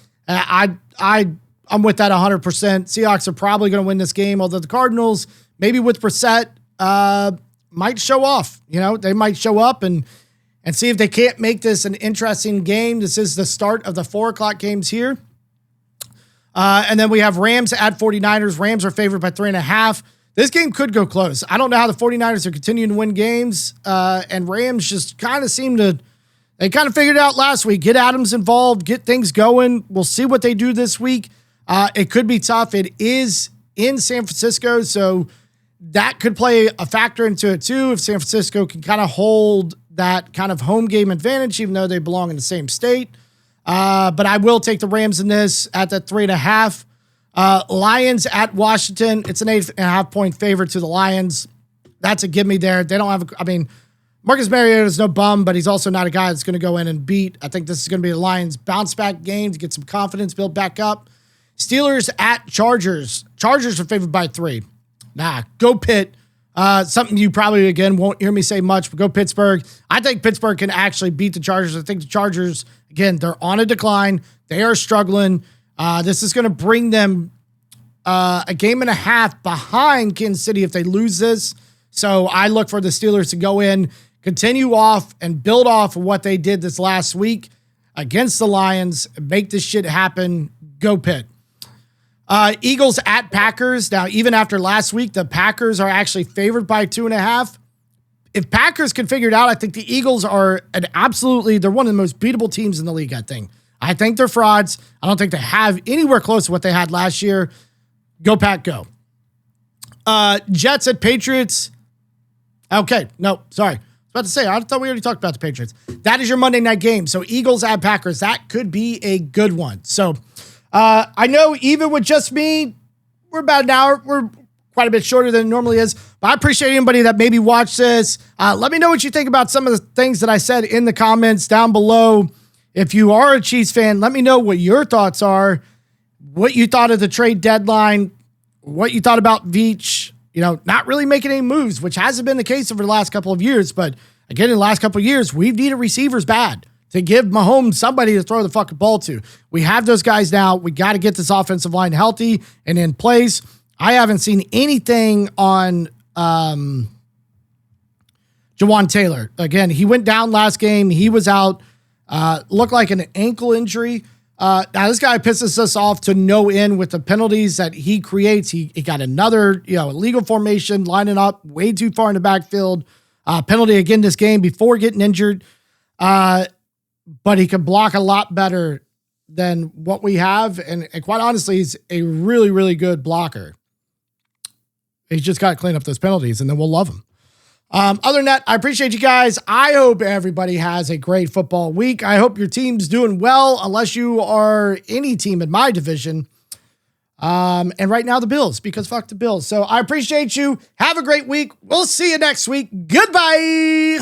S1: I'm with that 100%. Seahawks are probably going to win this game, although the Cardinals, maybe with Brissett, might show off. They might show up and see if they can't make this an interesting game. This is the start of the 4:00 games here. And then we have Rams at 49ers. Rams are favored by 3.5. This game could go close. I don't know how the 49ers are continuing to win games. And Rams just kind of they kind of figured it out last week. Get Adams involved, get things going. We'll see what they do this week. It could be tough. It is in San Francisco, so that could play a factor into it too. If San Francisco can kind of hold that kind of home game advantage, even though they belong in the same state. But I will take the Rams in this at the 3.5. Lions at Washington. It's an 8.5 point favorite to the Lions. That's a give me there. They don't have, Marcus Mariota is no bum, but he's also not a guy that's going to go in and beat. I think this is going to be the Lions bounce back game to get some confidence built back up. Steelers at Chargers. Chargers are favored by 3. Go Pitt. Something you probably, again, won't hear me say much, but go Pittsburgh. I think Pittsburgh can actually beat the Chargers. I think the Chargers, again, they're on a decline. They are struggling. This is going to bring them a game and a half behind Kansas City if they lose this. So I look for the Steelers to go in, continue off, and build off of what they did this last week against the Lions, make this shit happen. Go Pitt. Eagles at Packers. Now, even after last week, the Packers are actually favored by 2.5. If Packers can figure it out, I think the Eagles are they're one of the most beatable teams in the league, I think. I think they're frauds. I don't think they have anywhere close to what they had last year. Go Pack, go. Jets at Patriots. Okay, no, sorry. I was about to say, I thought we already talked about the Patriots. That is your Monday night game. So Eagles at Packers. That could be a good one. So I know even with just me, we're about an hour. We're quite a bit shorter than it normally is. But I appreciate anybody that maybe watched this. Let me know what you think about some of the things that I said in the comments down below. If you are a Chiefs fan, let me know what your thoughts are, what you thought of the trade deadline, what you thought about Veach, not really making any moves, which hasn't been the case over the last couple of years. But again, in the last couple of years, we've needed receivers bad to give Mahomes somebody to throw the fucking ball to. We have those guys now. We got to get this offensive line healthy and in place. I haven't seen anything on Jawan Taylor. Again, he went down last game. He was out. Looked like an ankle injury. Now, this guy pisses us off to no end with the penalties that he creates. He got another illegal formation, lining up way too far in the backfield. Penalty again this game before getting injured. But he can block a lot better than what we have. And quite honestly, he's a really, really good blocker. He's just got to clean up those penalties, and then we'll love him. Other than that, I appreciate you guys. I hope everybody has a great football week. I hope your team's doing well, unless you are any team in my division. And right now, the Bills, because fuck the Bills. So I appreciate you. Have a great week. We'll see you next week. Goodbye.